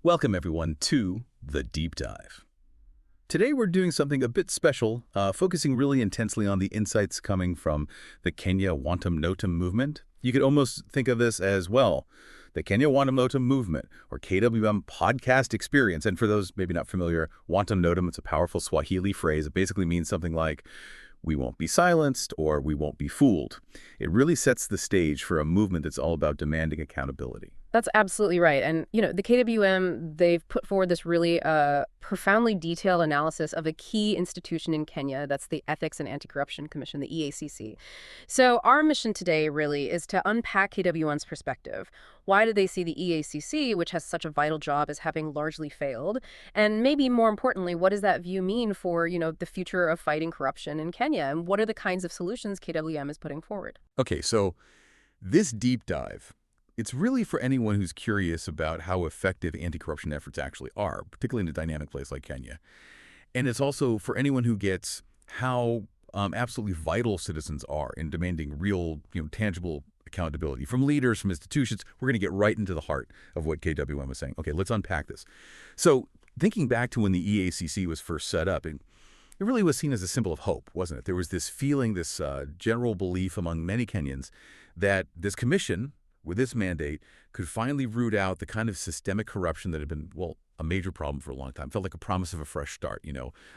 Welcome, everyone, to The Deep Dive. Today, we're doing something a bit special, focusing really intensely on the insights coming from the Kenya Wantam Notam movement. You could almost think of this as, well, the Kenya Wantam Notam movement, or KWM podcast experience. And for those maybe not familiar, Wantam Notam, it's a powerful Swahili phrase. It basically means something like, we won't be silenced or we won't be fooled. It really sets the stage for a movement that's all about demanding accountability. That's absolutely right. And, the KWM, they've put forward this really profoundly detailed analysis of a key institution in Kenya. That's the Ethics and Anti-Corruption Commission, the EACC. So our mission today really is to unpack KWM's perspective. Why do they see the EACC, which has such a vital job, as having largely failed? And maybe more importantly, what does that view mean for, the future of fighting corruption in Kenya? And what are the kinds of solutions KWM is putting forward? Okay, so this deep dive, it's really for anyone who's curious about how effective anti-corruption efforts actually are, particularly in a dynamic place like Kenya. And it's also for anyone who gets how absolutely vital citizens are in demanding real, tangible accountability from leaders, from institutions. We're going to get right into the heart of what KWM was saying. Okay, let's unpack this. So thinking back to when the EACC was first set up, it really was seen as a symbol of hope, wasn't it? There was this feeling, this general belief among many Kenyans that this commission, with this mandate, could finally root out the kind of systemic corruption that had been, well, a major problem for a long time. It felt like a promise of a fresh start,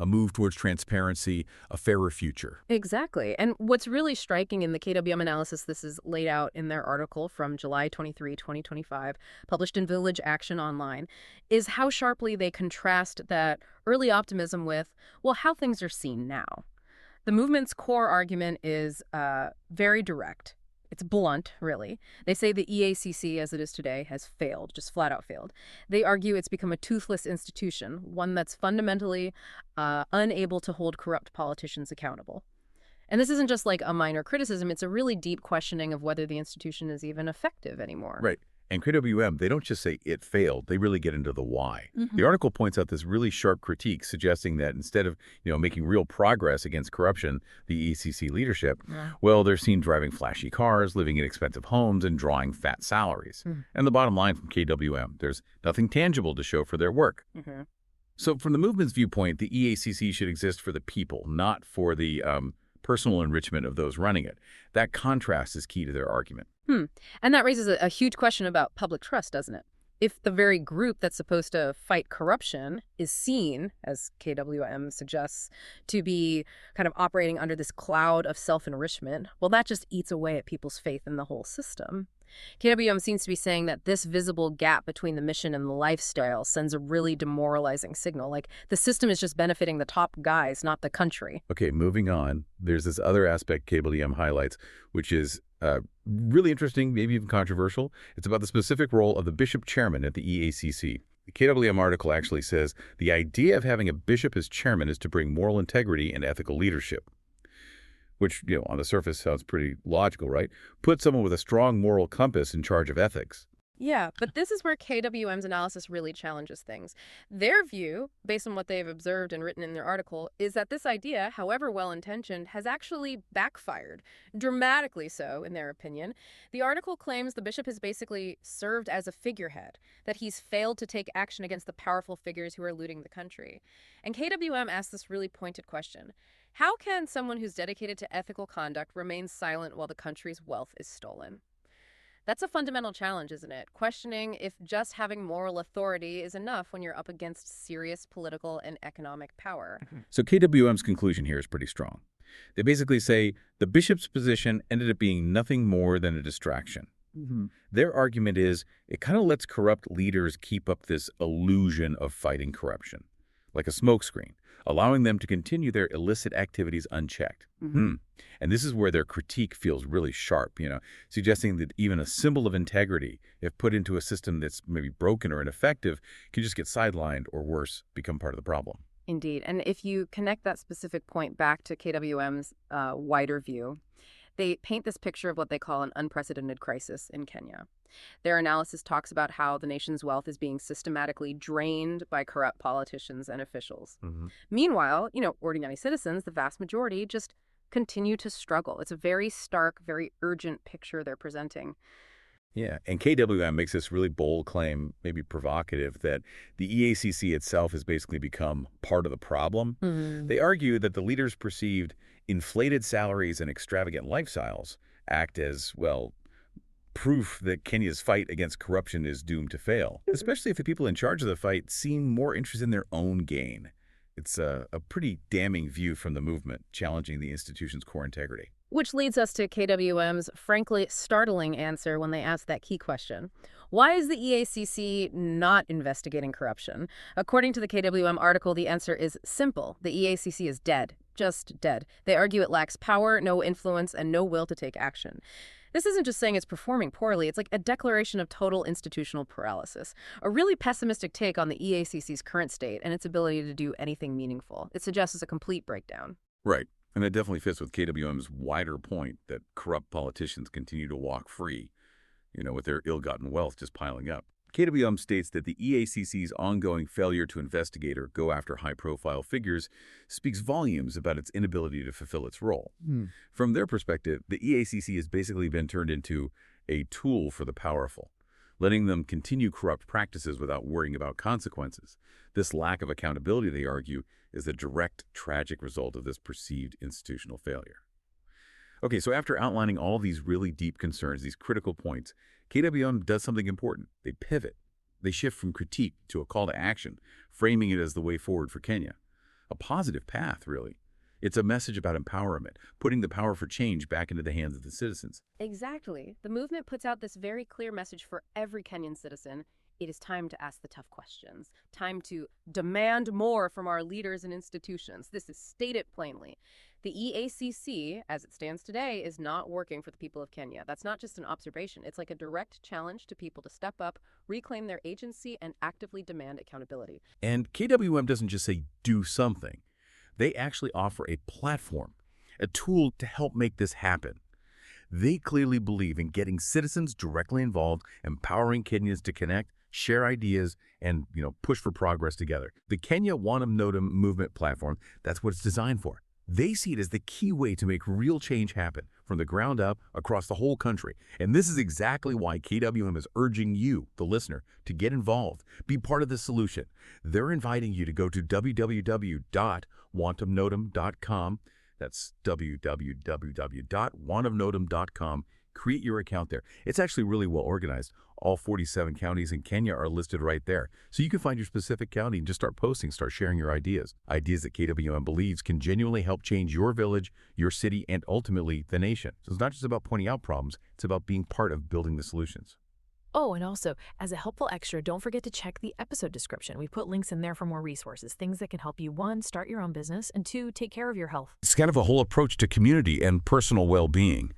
a move towards transparency, a fairer future. Exactly. And what's really striking in the KWM analysis, this is laid out in their article from July 23, 2025, published in Village Action Online, is how sharply they contrast that early optimism with, well, how things are seen now. The movement's core argument is very direct. It's blunt, really. They say the EACC, as it is today, has failed, just flat out failed. They argue it's become a toothless institution, one that's fundamentally unable to hold corrupt politicians accountable. And this isn't just like a minor criticism, it's a really deep questioning of whether the institution is even effective anymore. Right. And KWM, they don't just say it failed, they really get into the why. Mm-hmm. The article points out this really sharp critique suggesting that instead of, making real progress against corruption, the ECC leadership, well, they're seen driving flashy cars, living in expensive homes, and drawing fat salaries. And the bottom line from KWM, there's nothing tangible to show for their work. Mm-hmm. So from the movement's viewpoint, the EACC should exist for the people, not for the personal enrichment of those running it. That contrast is key to their argument. And that raises a huge question about public trust, doesn't it? If the very group that's supposed to fight corruption is seen, as KWM suggests, to be kind of operating under this cloud of self-enrichment, well, that just eats away at people's faith in the whole system. KWM seems to be saying that this visible gap between the mission and the lifestyle sends a really demoralizing signal. Like, the system is just benefiting the top guys, not the country. Okay, moving on. There's this other aspect KWM highlights, which is really interesting, maybe even controversial. It's about the specific role of the bishop chairman at the EACC. The KWM article actually says the idea of having a bishop as chairman is to bring moral integrity and ethical leadership, which, on the surface sounds pretty logical, right? Put someone with a strong moral compass in charge of ethics. Yeah, but this is where KWM's analysis really challenges things. Their view, based on what they've observed and written in their article, is that this idea, however well-intentioned, has actually backfired, dramatically so, in their opinion. The article claims the bishop has basically served as a figurehead, that he's failed to take action against the powerful figures who are looting the country. And KWM asks this really pointed question. How can someone who's dedicated to ethical conduct remain silent while the country's wealth is stolen? That's a fundamental challenge, isn't it? Questioning if just having moral authority is enough when you're up against serious political and economic power. So KWM's conclusion here is pretty strong. They basically say the bishop's position ended up being nothing more than a distraction. Their argument is it kind of lets corrupt leaders keep up this illusion of fighting corruption, like a smokescreen, allowing them to continue their illicit activities unchecked. And this is where their critique feels really sharp, suggesting that even a symbol of integrity, if put into a system that's maybe broken or ineffective, can just get sidelined or worse, become part of the problem. Indeed. And if you connect that specific point back to KWM's wider view, they paint this picture of what they call an unprecedented crisis in Kenya. Their analysis talks about how the nation's wealth is being systematically drained by corrupt politicians and officials. Meanwhile, ordinary citizens, the vast majority, just continue to struggle. It's a very stark, very urgent picture they're presenting. Yeah, and KWM makes this really bold claim, maybe provocative, that the EACC itself has basically become part of the problem. Hmm. They argue that the leaders' perceived inflated salaries and extravagant lifestyles act as, well, proof that Kenya's fight against corruption is doomed to fail, especially if the people in charge of the fight seem more interested in their own gain. It's a pretty damning view from the movement, challenging the institution's core integrity. Which leads us to KWM's frankly startling answer when they ask that key question. Why is the EACC not investigating corruption? According to the KWM article, the answer is simple. The EACC is dead. Just dead. They argue it lacks power, no influence, and no will to take action. This isn't just saying it's performing poorly, it's like a declaration of total institutional paralysis. A really pessimistic take on the EACC's current state and its ability to do anything meaningful. It suggests a complete breakdown. Right. And that definitely fits with KWM's wider point that corrupt politicians continue to walk free, with their ill-gotten wealth just piling up. KWM states that the EACC's ongoing failure to investigate or go after high-profile figures speaks volumes about its inability to fulfill its role. From their perspective, the EACC has basically been turned into a tool for the powerful, letting them continue corrupt practices without worrying about consequences. This lack of accountability, they argue, is a direct, tragic result of this perceived institutional failure. Okay, so after outlining all these really deep concerns, these critical points, KWM does something important. They pivot. They shift from critique to a call to action, framing it as the way forward for Kenya. A positive path, really. It's a message about empowerment, putting the power for change back into the hands of the citizens. Exactly. The movement puts out this very clear message for every Kenyan citizen. It is time to ask the tough questions. Time to demand more from our leaders and institutions. This is stated plainly. The EACC, as it stands today, is not working for the people of Kenya. That's not just an observation. It's like a direct challenge to people to step up, reclaim their agency, and actively demand accountability. And KWM doesn't just say, do something. They actually offer a platform, a tool to help make this happen. They clearly believe in getting citizens directly involved, empowering Kenyans to connect, share ideas, and push for progress together. The Kenya Wantam Notam movement platform, that's what it's designed for. They see it as the key way to make real change happen from the ground up across the whole country. And this is exactly why KWM is urging you, the listener, to get involved, be part of the solution. They're inviting you to go to www.wantamnotam.com. That's www.wantamnotam.com. Create your account there. It's actually really well organized. All 47 counties in Kenya are listed right there. So you can find your specific county and just start posting, start sharing your ideas. Ideas that KWM believes can genuinely help change your village, your city, and ultimately the nation. So it's not just about pointing out problems, it's about being part of building the solutions. Oh, and also, as a helpful extra, don't forget to check the episode description. We put links in there for more resources, things that can help you, 1, start your own business, and 2, take care of your health. It's kind of a whole approach to community and personal well-being.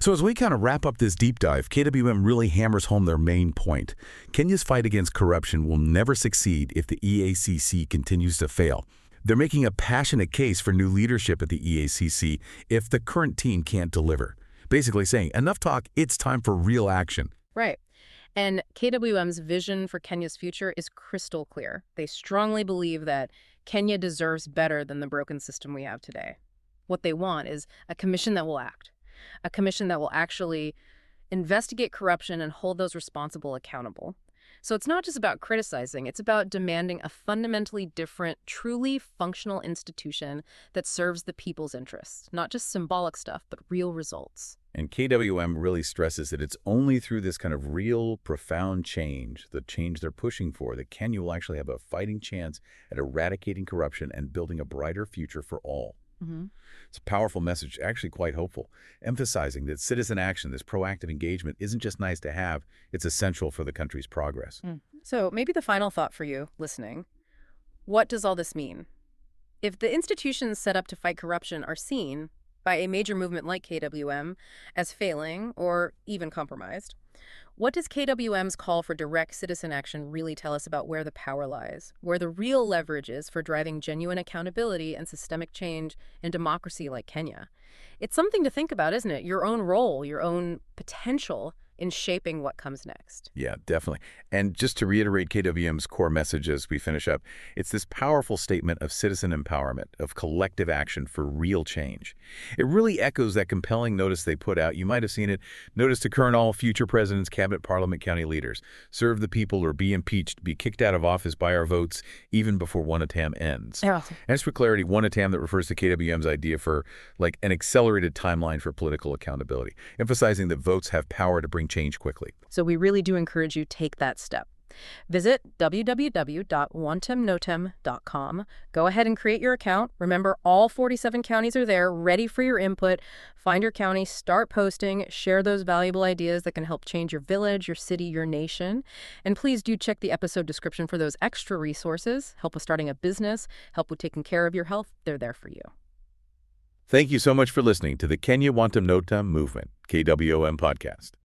So as we kind of wrap up this deep dive, KWM really hammers home their main point. Kenya's fight against corruption will never succeed if the EACC continues to fail. They're making a passionate case for new leadership at the EACC if the current team can't deliver. Basically saying, enough talk, it's time for real action. Right. And KWM's vision for Kenya's future is crystal clear. They strongly believe that Kenya deserves better than the broken system we have today. What they want is a commission that will act. A commission that will actually investigate corruption and hold those responsible accountable. So it's not just about criticizing, it's about demanding a fundamentally different, truly functional institution that serves the people's interests. Not just symbolic stuff, but real results. And KWM really stresses that it's only through this kind of real, profound change, the change they're pushing for, that Kenya will actually have a fighting chance at eradicating corruption and building a brighter future for all. It's a powerful message, actually quite hopeful, emphasizing that citizen action, this proactive engagement, isn't just nice to have, it's essential for the country's progress. So maybe the final thought for you listening, what does all this mean? If the institutions set up to fight corruption are seen by a major movement like KWM as failing or even compromised, what does KWM's call for direct citizen action really tell us about where the power lies, where the real leverage is for driving genuine accountability and systemic change in democracy like Kenya? It's something to think about, isn't it? Your own role, your own potential in shaping what comes next. Yeah, definitely. And just to reiterate KWM's core message as we finish up, it's this powerful statement of citizen empowerment, of collective action for real change. It really echoes that compelling notice they put out. You might have seen it. Notice to current all future presidents, cabinet, parliament, county leaders. Serve the people or be impeached, be kicked out of office by our votes even before one term ends. Yeah. And just for clarity, one term that refers to KWM's idea for like an accelerated timeline for political accountability, emphasizing that votes have power to bring change quickly. So we really do encourage you take that step. Visit www.wantumnotum.com. Go ahead and create your account. Remember, all 47 counties are there, ready for your input. Find your county, start posting, share those valuable ideas that can help change your village, your city, your nation. And please do check the episode description for those extra resources. Help with starting a business, help with taking care of your health. They're there for you. Thank you so much for listening to the Kenya Wantum Notum Movement, KWOM podcast.